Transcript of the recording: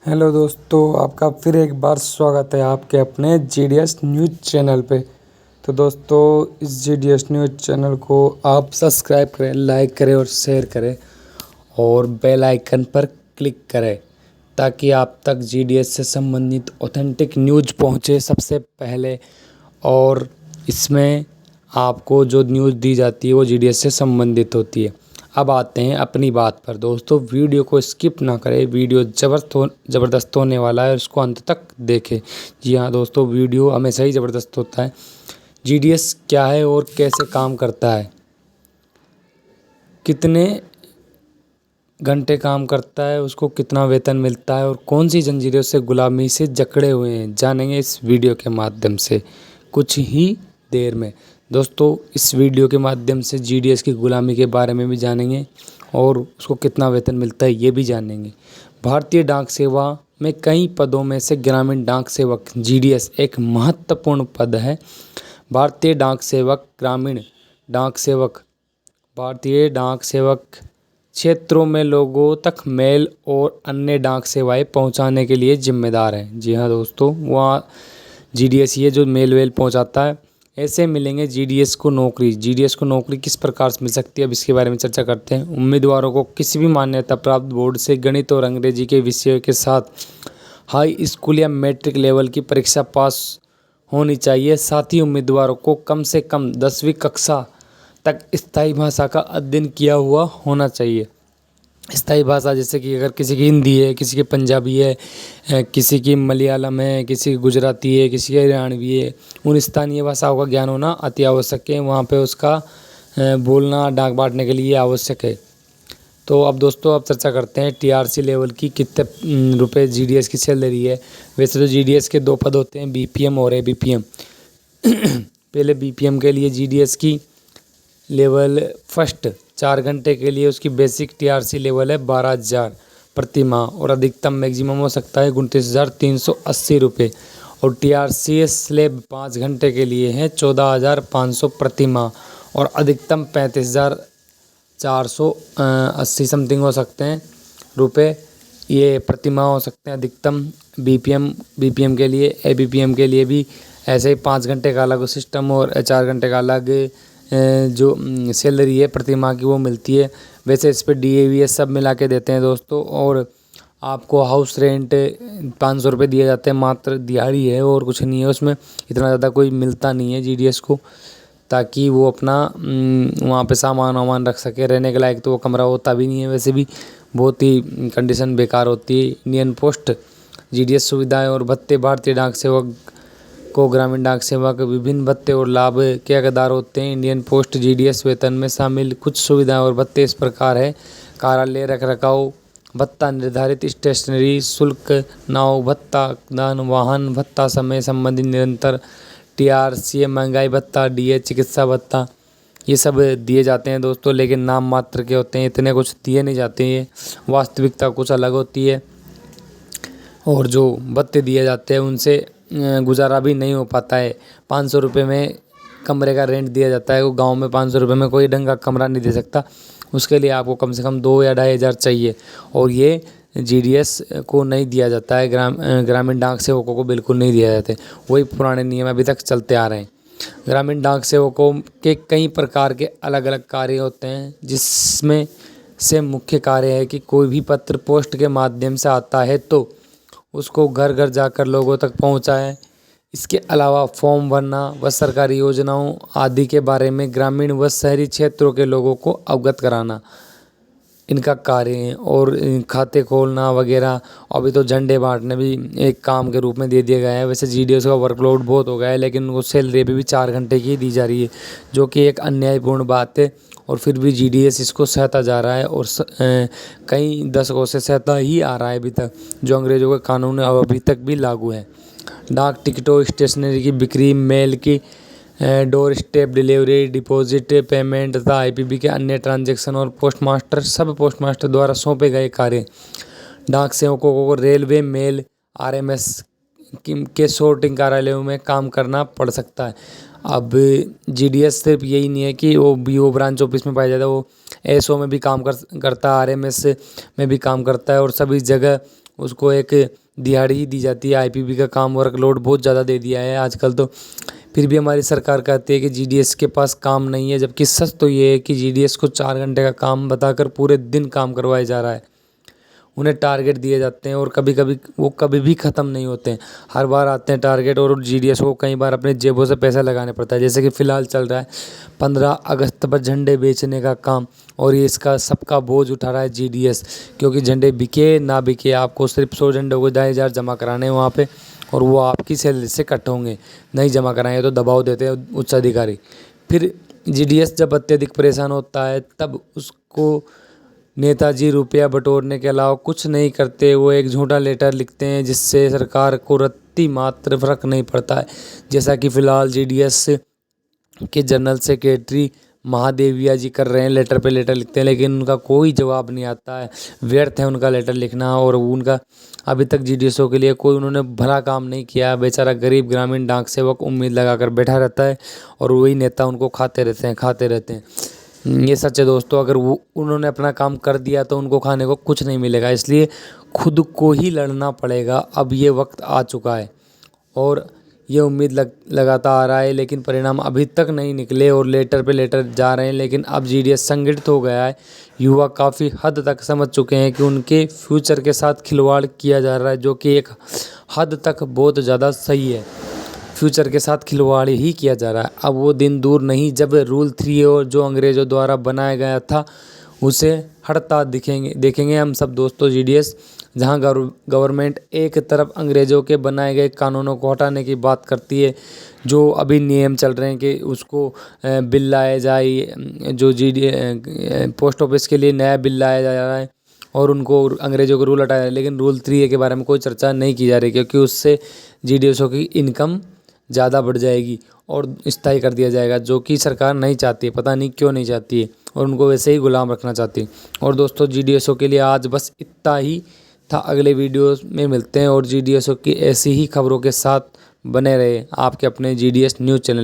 Hello दोस्तों, आपका फिर एक बार स्वागत है आपके अपने जीडीएस न्यूज़ चैनल पे। तो दोस्तों, इस जीडीएस न्यूज़ चैनल को आप सब्सक्राइब करें, लाइक करें और शेयर करें और बेल आइकन पर क्लिक करें ताकि आप तक जीडीएस से संबंधित ऑथेंटिक न्यूज़ पहुंचे सबसे पहले। और इसमें आपको जो न्यूज़ दी जाती है वो जीडीएस से संबंधित होती है। अब आते हैं अपनी बात पर। दोस्तों, वीडियो को स्किप ना करें, वीडियो ज़बरदस्त होने वाला है, उसको अंत तक देखें। जी हाँ दोस्तों, वीडियो हमेशा ही ज़बरदस्त होता है। जीडीएस क्या है और कैसे काम करता है, कितने घंटे काम करता है, उसको कितना वेतन मिलता है और कौन सी जंजीरों से गुलामी से जकड़े हुए हैं, जानेंगे इस वीडियो के माध्यम से कुछ ही देर में। दोस्तों, इस वीडियो के माध्यम से जीडीएस की गुलामी के बारे में भी जानेंगे और उसको कितना वेतन मिलता है ये भी जानेंगे। भारतीय डाक सेवा में कई पदों में से ग्रामीण डाक सेवक जीडीएस एक महत्वपूर्ण पद है। भारतीय डाक सेवक ग्रामीण डाक सेवक भारतीय डाक सेवक क्षेत्रों में लोगों तक मेल और अन्य डाक सेवाएं पहुंचाने के लिए जिम्मेदार है। जी हाँ दोस्तों, वहाँ जीडीएस ही है जो मेल वेल पहुंचाता है। ऐसे मिलेंगे जीडीएस को नौकरी। जीडीएस को नौकरी किस प्रकार से मिल सकती है, अब इसके बारे में चर्चा करते हैं। उम्मीदवारों को किसी भी मान्यता प्राप्त बोर्ड से गणित और अंग्रेजी के विषयों के साथ हाई स्कूल या मैट्रिक लेवल की परीक्षा पास होनी चाहिए। साथ ही उम्मीदवारों को कम से कम 10वीं कक्षा तक स्थायी भाषा का अध्ययन किया हुआ होना चाहिए। स्थायी भाषा जैसे कि अगर किसी की हिंदी है, किसी की पंजाबी है, किसी की मलयालम है, किसी की गुजराती है, किसी की हरियाणवी है, उन स्थानीय भाषाओं का ज्ञान होना अति आवश्यक है। वहाँ पे उसका बोलना डाक बांटने के लिए आवश्यक है। तो अब दोस्तों, अब चर्चा करते हैं टीआरसी लेवल की कितने रुपए जीडीएस की सैलरी है। वैसे तो जीडीएस के 2 पद होते हैं, बीपीएम और एबीपीएम। पहले बीपीएम के लिए जीडीएस की लेवल फर्स्ट 4 घंटे के लिए उसकी बेसिक टीआरसी लेवल है 12,000 प्रति माह और अधिकतम मैक्सिमम हो सकता है 29,380 रुपये। और टीआरसी स्लैब 5 घंटे के लिए है 14,500 प्रति माह और अधिकतम 35,480 समथिंग हो सकते हैं रुपये, ये प्रति माह हो सकते हैं अधिकतम। बीपीएम के लिए, एबीपीएम के लिए भी ऐसे ही 5 घंटे का अलग सिस्टम और 4 घंटे का अलग जो सैलरी है प्रति माह की वो मिलती है। वैसे इस पर डीएवीएस सब मिला के देते हैं दोस्तों। और आपको हाउस रेंट 500 रुपये दिए जाते हैं, मात्र दिहाड़ी है और कुछ नहीं है उसमें, इतना ज़्यादा कोई मिलता नहीं है जीडीएस को, ताकि वो अपना वहाँ पे सामान वामान रख सके। रहने के लायक तो वो कमरा होता भी नहीं है, वैसे भी बहुत ही कंडीशन बेकार होती है। इंडियन पोस्ट जीडीएस सुविधाएँ और भत्ते। भारतीय डाक सेवक को ग्रामीण डाक सेवा के विभिन्न भत्ते और लाभ के हकदार होते हैं। इंडियन पोस्ट जीडीएस वेतन में शामिल कुछ सुविधाएं और भत्ते इस प्रकार है। कार्यालय रखरखाव भत्ता, निर्धारित स्टेशनरी शुल्क, नाव भत्ता, दान वाहन भत्ता, समय संबंधी निरंतर टीआरसी, महंगाई भत्ता, डीए, चिकित्सा भत्ता, ये सब दिए जाते हैं दोस्तों, लेकिन नाम मात्र के होते हैं, इतने कुछ दिए नहीं जाते हैं। वास्तविकता कुछ अलग होती है और जो भत्ते दिए जाते हैं उनसे गुजारा भी नहीं हो पाता है। 500 रुपये में कमरे का रेंट दिया जाता है। वो गांव में 500 रुपये में कोई ढंग का कमरा नहीं दे सकता, उसके लिए आपको कम से कम 2 या 2,500 चाहिए और ये जीडीएस को नहीं दिया जाता है। ग्रामीण डाक सेवकों को बिल्कुल नहीं दिया जाता है। वही पुराने नियम अभी तक चलते आ रहे हैं। ग्रामीण डाक सेवकों के कई प्रकार के अलग अलग कार्य होते हैं, जिसमें से मुख्य कार्य है कि कोई भी पत्र पोस्ट के माध्यम से आता है तो उसको घर घर जाकर लोगों तक पहुंचाएं। इसके अलावा फॉर्म भरना व सरकारी योजनाओं आदि के बारे में ग्रामीण व शहरी क्षेत्रों के लोगों को अवगत कराना इनका कार्य है। और खाते खोलना वगैरह, अभी तो झंडे बांटने भी एक काम के रूप में दे दिया गया है। वैसे जीडीएस का वर्कलोड बहुत हो गया है, लेकिन उनको सैलरी अभी भी 4 घंटे की दी जा रही है, जो कि एक अन्यायपूर्ण बात है। और फिर भी जीडीएस इसको सहता जा रहा है और कई दशकों से सहता ही आ रहा है अभी तक, जो अंग्रेजों का कानून है अभी तक भी लागू है। डाक टिकटों, स्टेशनरी की बिक्री, मेल की door step delivery, deposit payment तथा आईपीबी के अन्य ट्रांजैक्शन और सब पोस्टमास्टर द्वारा सौंपे गए कार्य डाक सेवकों को रेलवे, मेल, आरएमएस के सॉर्टिंग कार्यालयों में काम करना पड़ सकता है। अब जीडीएस सिर्फ यही नहीं है कि वो बीओ ब्रांच ऑफिस में पाया जाता है, वो एसओ में भी काम करता है, आरएमएस में भी काम करता है और सभी जगह उसको एक दिहाड़ी ही दी जाती है। आईपीपी का काम वर्कलोड बहुत ज़्यादा दे दिया है आजकल तो। फिर भी हमारी सरकार कहती है कि जीडीएस के पास काम नहीं है, जबकि सच तो ये है कि जीडीएस को 4 घंटे का काम बताकर पूरे दिन काम करवाया जा रहा है। उन्हें टारगेट दिए जाते हैं और कभी कभी वो कभी भी ख़त्म नहीं होते हैं। हर बार आते हैं टारगेट और जीडीएस को कई बार अपने जेबों से पैसा लगाने पड़ता है। जैसे कि फ़िलहाल चल रहा है 15 अगस्त पर झंडे बेचने का काम, और ये इसका सबका बोझ उठा रहा है जीडीएस, क्योंकि झंडे बिके ना बिके आपको सिर्फ 100 झंडों को 2,500 जमा कराने हैं वहाँ पे, और वो आपकी सैलरी से कट होंगे। नहीं जमा कराएंगे तो दबाव देते हैं उच्च अधिकारी। फिर जीडीएस जब अत्यधिक परेशान होता है तब उसको नेताजी रुपया बटोरने के अलावा कुछ नहीं करते। वो एक झूठा लेटर लिखते हैं जिससे सरकार को रत्ती मात्र फर्क नहीं पड़ता है। जैसा कि फ़िलहाल जीडीएस के जनरल सेक्रेटरी महादेविया जी कर रहे हैं, लेटर पे लेटर लिखते हैं लेकिन उनका कोई जवाब नहीं आता है। व्यर्थ है उनका लेटर लिखना, और उनका अभी तक जीडीएसओ के लिए कोई उन्होंने भला काम नहीं किया। बेचारा गरीब ग्रामीण डाक सेवक उम्मीद लगाकर बैठा रहता है और वही नेता उनको खाते रहते हैं। ये सच है दोस्तों, अगर वो उन्होंने अपना काम कर दिया तो उनको खाने को कुछ नहीं मिलेगा, इसलिए खुद को ही लड़ना पड़ेगा। अब ये वक्त आ चुका है और ये उम्मीद लगाता आ रहा है, लेकिन परिणाम अभी तक नहीं निकले और लेटर पे लेटर जा रहे हैं। लेकिन अब जीडीएस संगठित हो गया है। युवा काफ़ी हद तक समझ चुके हैं कि उनके फ्यूचर के साथ खिलवाड़ किया जा रहा है, जो कि एक हद तक बहुत ज़्यादा सही है। फ्यूचर के साथ खिलवाड़ ही किया जा रहा है। अब वो दिन दूर नहीं जब रूल 3 और जो अंग्रेज़ों द्वारा बनाया गया था उसे हटता देखेंगे हम सब दोस्तों। जीडीएस जहां गवर्नमेंट एक तरफ अंग्रेज़ों के बनाए गए कानूनों को हटाने की बात करती है, जो अभी नियम चल रहे हैं कि उसको बिल लाया जाए, जो पोस्ट ऑफिस के लिए नया बिल लाया जा रहा है और उनको अंग्रेज़ों को रूल हटाया है, लेकिन रूल 3 के बारे में कोई चर्चा नहीं की जा रही, क्योंकि उससे जीडीएसओ की इनकम ज़्यादा बढ़ जाएगी और स्थायी कर दिया जाएगा, जो कि सरकार नहीं चाहती है। पता नहीं क्यों नहीं चाहती है, और उनको वैसे ही गुलाम रखना चाहती है। और दोस्तों जीडीएसओ के लिए आज बस इतना ही था। अगले वीडियोस में मिलते हैं और जीडीएसओ की ऐसी ही खबरों के साथ बने रहे आपके अपने जीडीएस न्यूज़ चैनल।